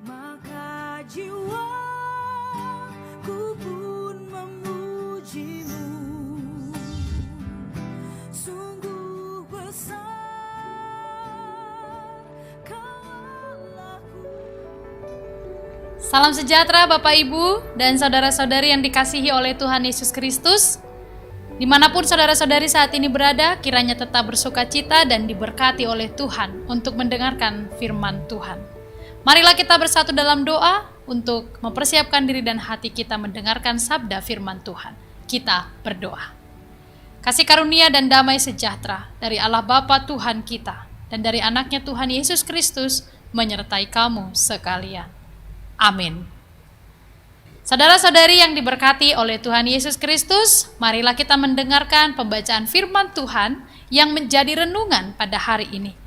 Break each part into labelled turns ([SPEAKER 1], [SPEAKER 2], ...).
[SPEAKER 1] maka jiwaku pun memujimu. Sungguh besar Kau Allahku.
[SPEAKER 2] Salam sejahtera Bapak Ibu dan saudara-saudari yang dikasihi oleh Tuhan Yesus Kristus. Dimanapun saudara-saudari saat ini berada, kiranya tetap bersukacita dan diberkati oleh Tuhan untuk mendengarkan firman Tuhan. Marilah kita bersatu dalam doa untuk mempersiapkan diri dan hati kita mendengarkan sabda firman Tuhan. Kita berdoa. Kasih karunia dan damai sejahtera dari Allah Bapa Tuhan kita dan dari anaknya Tuhan Yesus Kristus menyertai kamu sekalian. Amin. Saudara-saudari yang diberkati oleh Tuhan Yesus Kristus, marilah kita mendengarkan pembacaan firman Tuhan yang menjadi renungan pada hari ini.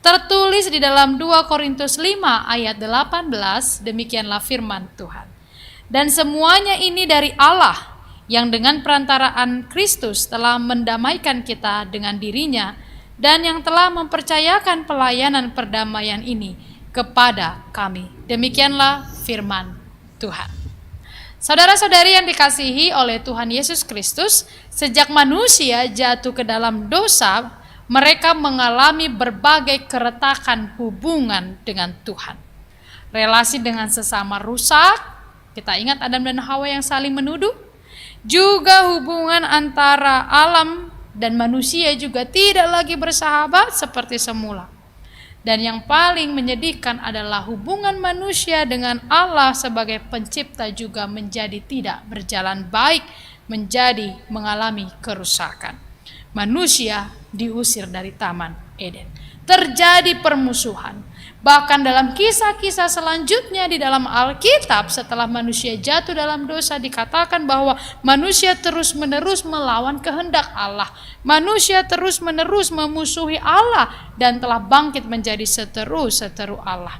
[SPEAKER 2] Tertulis di dalam 2 Korintus 5 ayat 18, demikianlah firman Tuhan. Dan semuanya ini dari Allah, yang dengan perantaraan Kristus telah mendamaikan kita dengan dirinya, dan yang telah mempercayakan pelayanan perdamaian ini kepada kami. Demikianlah firman Tuhan. Saudara-saudari yang dikasihi oleh Tuhan Yesus Kristus, sejak manusia jatuh ke dalam dosa, mereka mengalami berbagai keretakan hubungan dengan Tuhan. Relasi dengan sesama rusak, kita ingat Adam dan Hawa yang saling menuduh. Juga hubungan antara alam dan manusia juga tidak lagi bersahabat seperti semula. Dan yang paling menyedihkan adalah hubungan manusia dengan Allah sebagai pencipta juga menjadi tidak berjalan baik, menjadi mengalami kerusakan. Manusia diusir dari Taman Eden. Terjadi permusuhan. Bahkan dalam kisah-kisah selanjutnya di dalam Alkitab, setelah manusia jatuh dalam dosa, dikatakan bahwa manusia terus-menerus melawan kehendak Allah. Manusia terus-menerus memusuhi Allah dan telah bangkit menjadi seteru Allah.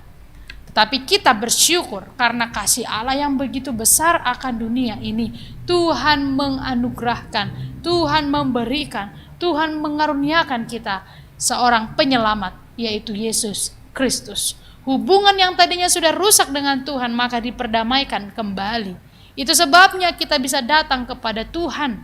[SPEAKER 2] Tetapi kita bersyukur karena kasih Allah yang begitu besar akan dunia ini. Tuhan menganugerahkan, Tuhan memberikan, Tuhan mengaruniakan kita seorang penyelamat, yaitu Yesus Kristus. Hubungan yang tadinya sudah rusak dengan Tuhan maka diperdamaikan kembali. Itu sebabnya kita bisa datang kepada Tuhan.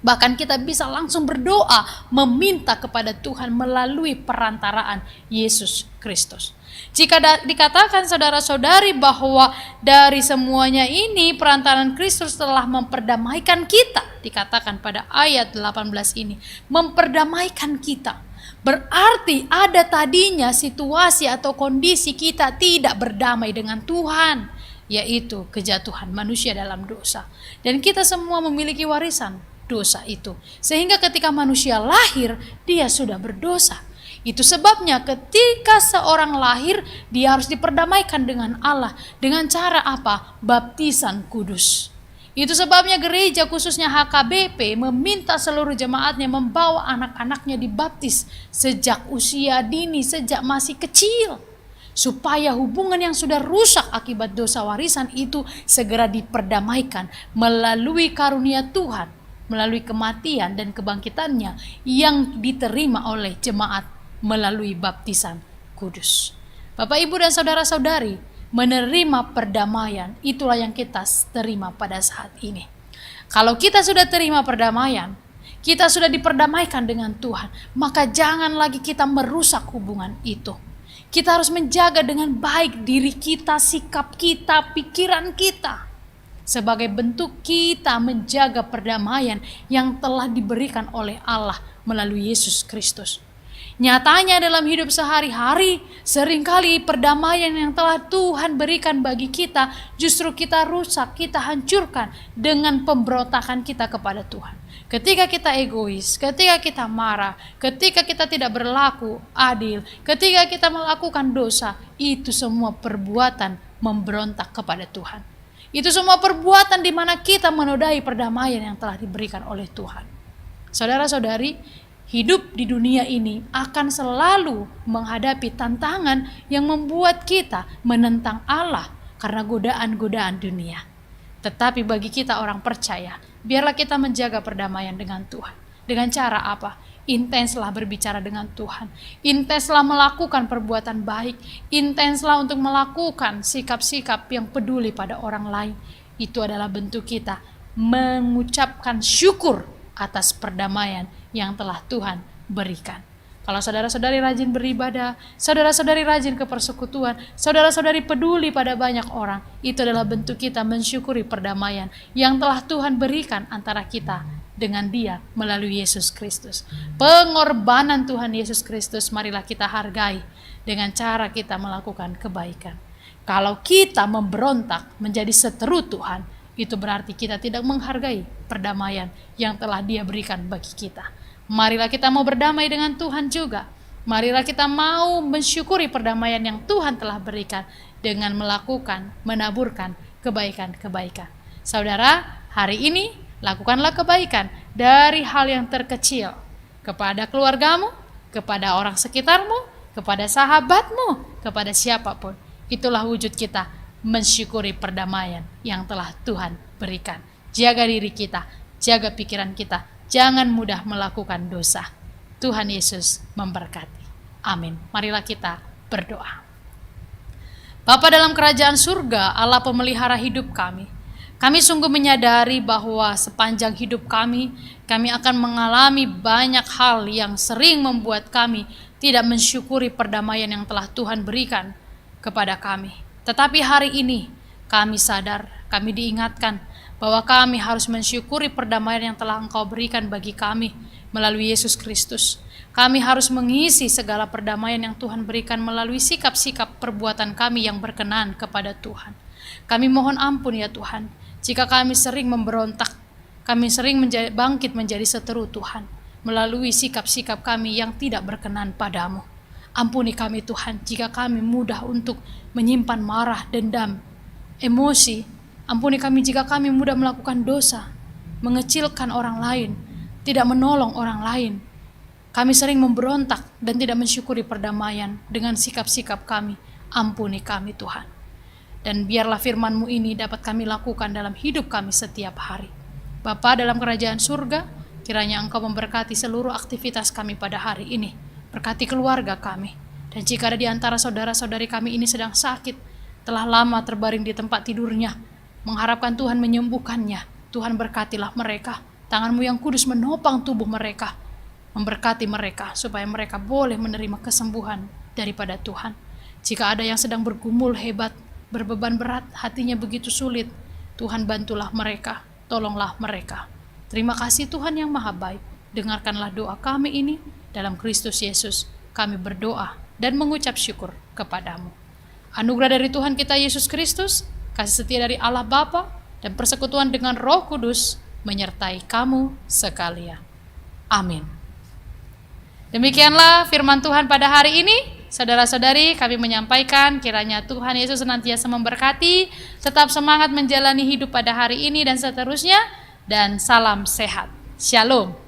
[SPEAKER 2] Bahkan kita bisa langsung berdoa meminta kepada Tuhan melalui perantaraan Yesus Kristus. Jika dikatakan saudara-saudari bahwa dari semuanya ini perantaraan Kristus telah memperdamaikan kita, dikatakan pada ayat 18 ini, memperdamaikan kita. Berarti ada tadinya situasi atau kondisi kita tidak berdamai dengan Tuhan, yaitu kejatuhan manusia dalam dosa. Dan kita semua memiliki warisan dosa itu. Sehingga ketika manusia lahir, dia sudah berdosa. Itu sebabnya ketika seorang lahir, dia harus diperdamaikan dengan Allah. Dengan cara apa? Baptisan kudus. Itu sebabnya gereja khususnya HKBP meminta seluruh jemaatnya membawa anak-anaknya dibaptis sejak usia dini, sejak masih kecil. Supaya hubungan yang sudah rusak akibat dosa warisan itu segera diperdamaikan melalui karunia Tuhan, melalui kematian dan kebangkitannya yang diterima oleh jemaat melalui baptisan kudus. Bapak, Ibu, dan saudara-saudari, menerima perdamaian, itulah yang kita terima pada saat ini. Kalau kita sudah terima perdamaian, kita sudah diperdamaikan dengan Tuhan, maka jangan lagi kita merusak hubungan itu. Kita harus menjaga dengan baik diri kita, sikap kita, pikiran kita. Sebagai bentuk kita menjaga perdamaian yang telah diberikan oleh Allah melalui Yesus Kristus. Nyatanya dalam hidup sehari-hari, seringkali perdamaian yang telah Tuhan berikan bagi kita, justru kita rusak, kita hancurkan dengan pemberontakan kita kepada Tuhan. Ketika kita egois, ketika kita marah, ketika kita tidak berlaku adil, ketika kita melakukan dosa, itu semua perbuatan memberontak kepada Tuhan. Itu semua perbuatan di mana kita menodai perdamaian yang telah diberikan oleh Tuhan. Saudara-saudari, hidup di dunia ini akan selalu menghadapi tantangan yang membuat kita menentang Allah karena godaan-godaan dunia. Tetapi bagi kita orang percaya, biarlah kita menjaga perdamaian dengan Tuhan. Dengan cara apa? intenslah berbicara dengan Tuhan, intenslah melakukan perbuatan baik, intenslah untuk melakukan sikap-sikap yang peduli pada orang lain. Itu adalah bentuk kita mengucapkan syukur atas perdamaian yang telah Tuhan berikan. Kalau saudara-saudari rajin beribadah, saudara-saudari rajin ke persekutuan, saudara-saudari peduli pada banyak orang, itu adalah bentuk kita mensyukuri perdamaian yang telah Tuhan berikan antara kita dengan Dia melalui Yesus Kristus. Pengorbanan Tuhan Yesus Kristus marilah kita hargai dengan cara kita melakukan kebaikan. Kalau kita memberontak menjadi seteru Tuhan, itu berarti kita tidak menghargai perdamaian yang telah Dia berikan bagi kita. Marilah kita mau berdamai dengan Tuhan juga. Marilah kita mau mensyukuri perdamaian yang Tuhan telah berikan dengan melakukan, menaburkan kebaikan-kebaikan. Saudara, hari ini lakukanlah kebaikan dari hal yang terkecil kepada keluargamu, kepada orang sekitarmu, kepada sahabatmu, kepada siapapun. Itulah wujud kita mensyukuri perdamaian yang telah Tuhan berikan. Jaga diri kita, jaga pikiran kita, jangan mudah melakukan dosa. Tuhan Yesus memberkati. Amin. Marilah kita berdoa. Bapa dalam kerajaan surga, Allah pemelihara hidup kami. Kami sungguh menyadari bahwa sepanjang hidup kami akan mengalami banyak hal yang sering membuat kami tidak mensyukuri perdamaian yang telah Tuhan berikan kepada kami. Tetapi hari ini kami sadar, kami diingatkan bahwa kami harus mensyukuri perdamaian yang telah Engkau berikan bagi kami melalui Yesus Kristus. Kami harus mengisi segala perdamaian yang Tuhan berikan melalui sikap-sikap perbuatan kami yang berkenan kepada Tuhan. Kami mohon ampun ya Tuhan, jika kami sering memberontak, kami sering bangkit menjadi seteru Tuhan melalui sikap-sikap kami yang tidak berkenan padamu. Ampuni kami Tuhan jika kami mudah untuk menyimpan marah, dendam, emosi. Ampuni kami jika kami mudah melakukan dosa, mengecilkan orang lain, tidak menolong orang lain. Kami sering memberontak dan tidak mensyukuri perdamaian dengan sikap-sikap kami. Ampuni kami Tuhan. Dan biarlah firman-Mu ini dapat kami lakukan dalam hidup kami setiap hari. Bapa dalam kerajaan surga, kiranya Engkau memberkati seluruh aktivitas kami pada hari ini. Berkati keluarga kami. Dan jika ada di antara saudara-saudari kami ini sedang sakit, telah lama terbaring di tempat tidurnya, mengharapkan Tuhan menyembuhkannya, Tuhan berkatilah mereka. Tangan-Mu yang kudus menopang tubuh mereka, memberkati mereka supaya mereka boleh menerima kesembuhan daripada Tuhan. Jika ada yang sedang bergumul hebat, berbeban berat, hatinya begitu sulit, Tuhan bantulah mereka, tolonglah mereka. Terima kasih Tuhan yang maha baik. Dengarkanlah doa kami ini, dalam Kristus Yesus kami berdoa dan mengucap syukur kepadamu. Anugerah dari Tuhan kita Yesus Kristus, kasih setia dari Allah Bapa, dan persekutuan dengan Roh Kudus menyertai kamu sekalian. Amin. Demikianlah firman Tuhan pada hari ini. Saudara-saudari, kami menyampaikan kiranya Tuhan Yesus senantiasa memberkati, tetap semangat menjalani hidup pada hari ini dan seterusnya, dan salam sehat. Shalom.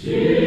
[SPEAKER 3] Jesus.